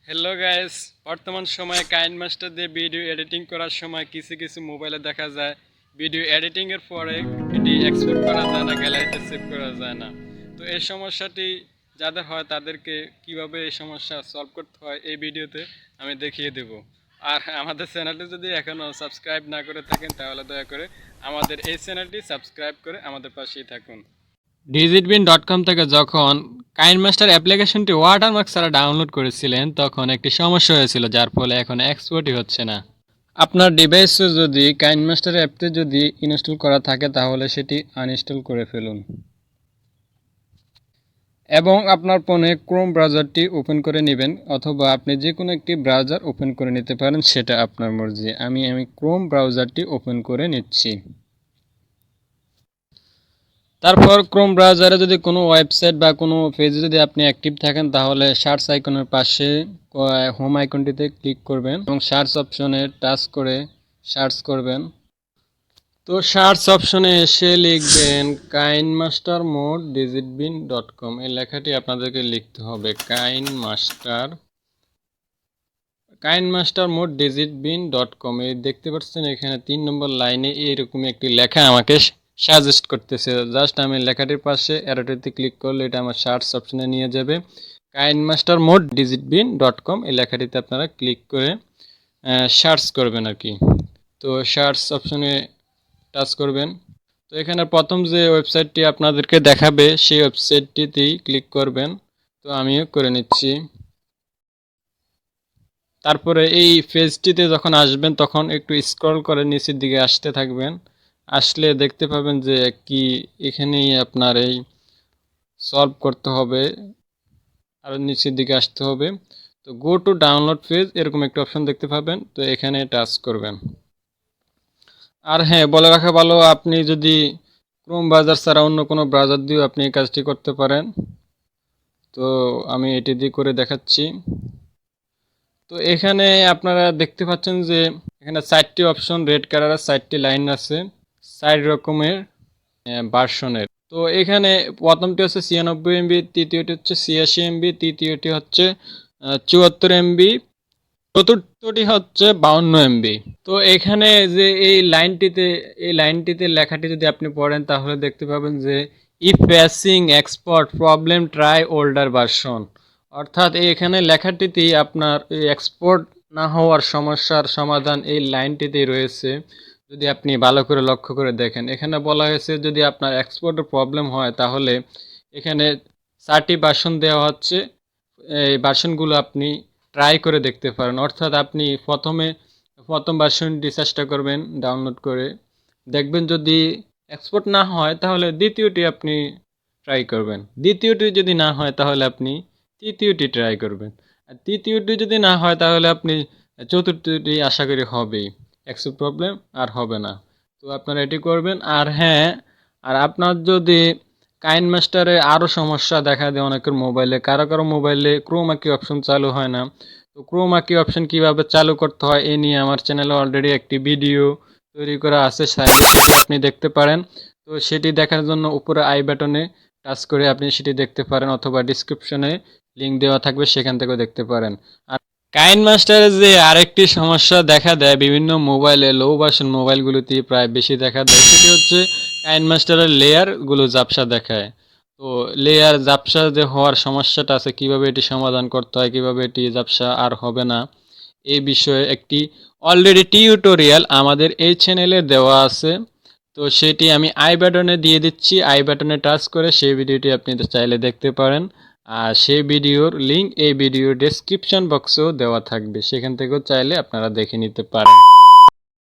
Hello guys, বর্তমান সময়ে KineMaster দিয়ে ভিডিও এডিটিং করার সময় কিছু কিছু মোবাইলে দেখা যায় ভিডিও এডিটিং এর পরে এটি এক্সপোর্ট করা যায় না, গ্যালারিতে সেভ করা যায় না। তো এই সমস্যাটি যাদের হয় তাদেরকে কিভাবে এই সমস্যা সলভ করতে হয় এই ভিডিওতে আমি দেখিয়ে দেব। আর আমাদের চ্যানেলটি যদি এখনও সাবস্ক্রাইব না করে থাকেন তাহলে দয়া করে আমাদের এই চ্যানেলটি সাবস্ক্রাইব করে আমাদের পাশেই থাকুন। digitbin.com থেকে যখন কাইনমাস্টার অ্যাপ্লিকেশনটি ওয়াটারমার্ক ছাড়া ডাউনলোড করেছিলেন তখন একটি সমস্যা হয়েছিল, যার ফলে এখন এক্সপোর্টই হচ্ছে না। আপনার ডিভাইসে যদি কাইনমাস্টার অ্যাপটি যদি ইনস্টল করা থাকে তাহলে সেটি আনইনস্টল করে ফেলুন এবং আপনার ফোনে ক্রোম ব্রাউজারটি ওপেন করে নেবেন, অথবা আপনি যে কোনো একটি ব্রাউজার ওপেন করে নিতে পারেন, সেটা আপনার মর্জি। আমি ক্রোম ব্রাউজারটি ওপেন করে নিচ্ছি। তারপর ক্রোম ব্রাউজারে যদি কোনো ওয়েবসাইট বা কোনো পেজে যদি আপনি অ্যাক্টিভ থাকেন তাহলে সার্চ আইকনের পাশে হোম আইকনটিতে ক্লিক করবেন এবং সার্চ অপশনে টাচ করে সার্চ করবেন। তো সার্চ অপশনে এসে লিখবেন kinemaster.More.com, এই লেখাটি আপনাদেরকে লিখতে হবে। kinemaster.More.com, এই দেখতে পাচ্ছেন এখানে 3 নম্বর লাইনে এইরকমই একটি লেখা আমাকে সাজেস্ট করতেছে। জাস্ট আমি লেখাটির পাশে অ্যারোটিতে ক্লিক করলে এটা আমার সার্চ অপশনে নিয়ে যাবে। kinemaster.More.com, এই লেখাটিতে আপনারা ক্লিক করে সার্চ করবেন আর কি। তো সার্চ অপশনে টাচ করবেন। তো এখানে প্রথম যে ওয়েবসাইটটি আপনাদেরকে দেখাবে সেই ওয়েবসাইটটিতেই ক্লিক করবেন। তো আমিও করে নিচ্ছি। তারপরে এই পেজটিতে যখন আসবেন তখন একটু স্ক্রল করে নিচের দিকে আসতে থাকবেন। আসলে দেখতে পাবেন যে কি এখানেই আপনার এই সলভ করতে হবে, আরও নিচের দিকে আসতে হবে। তো গো টু ডাউনলোড পেজ এরকম একটা অপশন দেখতে পাবেন, তো এখানে টাচ করবেন। আর হ্যাঁ, বলে রাখা ভালো, আপনি যদি ক্রোম ব্রাউজার ছাড়া অন্য কোনো ব্রাউজার দিয়েও আপনি এই কাজটি করতে পারেন। তো আমি এটি দিয়ে করে দেখাচ্ছি। তো এখানে আপনারা দেখতে পাচ্ছেন যে এখানে 4টি অপশন, রেড কালারের 4টি লাইন আছে 4 রকমের ভার্সনের। তো এখানে প্রথমটি হচ্ছে 96 MB, তৃতীয়টি হচ্ছে 86 MB, তৃতীয়টি হচ্ছে 74 MB, চতুর্থটি হচ্ছে 52 MB। তো এখানে যে এই লাইনটিতে লেখাটি যদি আপনি পড়েন তাহলে দেখতে পাবেন যে if facing export problem try older version, অর্থাৎ এখানে লেখাটিতেই আপনার এই এক্সপোর্ট না হওয়ার সমস্যার সমাধান এই লাইনটিতেই রয়েছে। যদি আপনি ভালো করে লক্ষ্য করে দেখেন, এখানে বলা হয়েছে যদি আপনার এক্সপোর্টের প্রবলেম হয় তাহলে এখানে 4টি ভার্সন দেওয়া হচ্ছে। এই ভার্সনগুলো আপনি ট্রাই করে দেখতে পারেন, অর্থাৎ আপনি প্রথম ভার্সনটি চেষ্টা করবেন ডাউনলোড করে দেখবেন, যদি এক্সপোর্ট না হয় তাহলে দ্বিতীয়টি আপনি ট্রাই করবেন, দ্বিতীয়টি যদি না হয় তাহলে আপনি তৃতীয়টি ট্রাই করবেন, আর তৃতীয়টি যদি না হয় তাহলে আপনি চতুর্থটি আশা করি হবেই, এক্সপোর্ট প্রবলেম আর হবে না। তো আপনারা এটি করবেন। আর হ্যাঁ, আর আপনার যদি কাইনমাস্টারে আরও সমস্যা দেখা দেয় অনেকের মোবাইলে, কারো মোবাইলে ক্রোমা কি অপশন চালু হয় না। তো ক্রোমা কি অপশন কীভাবে চালু করতে হয় এ নিয়ে আমার চ্যানেলে অলরেডি একটি ভিডিও তৈরি করা আছে, সেটি আপনি দেখতে পারেন। তো সেটি দেখার জন্য উপরে আই বাটনে টাচ করে আপনি সেটি দেখতে পারেন, অথবা ডিসক্রিপশনে লিঙ্ক দেওয়া থাকবে, সেখান থেকেও দেখতে পারেন। আর কাইনমাস্টারে যে আরেকটি সমস্যা দেখা দেয় বিভিন্ন মোবাইলে, লো ভার্সন মোবাইলগুলোতে প্রায় বেশি দেখা দেয়, সেটি হচ্ছে কাইনমাস্টারের লেয়ারগুলো ঝাপসা দেখায়। তো লেয়ার ঝাপসা যে হওয়ার সমস্যাটা আছে, কিভাবে এটি সমাধান করতে হয়, কিভাবে এটি ঝাপসা আর হবে না, এই বিষয়ে একটি অলরেডি টিউটোরিয়াল আমাদের এই চ্যানেলে দেওয়া আছে। তো সেটি আমি আই বাটনে দিয়ে দিচ্ছি, আই বাটনে টাচ করে সেই ভিডিওটি আপনি চাইলে দেখতে পারেন। আর সেই ভিডিওর লিঙ্ক এই ভিডিওর ডেসক্রিপশন বক্সেও দেওয়া থাকবে, সেখান থেকেও চাইলে আপনারা দেখে নিতে পারেন।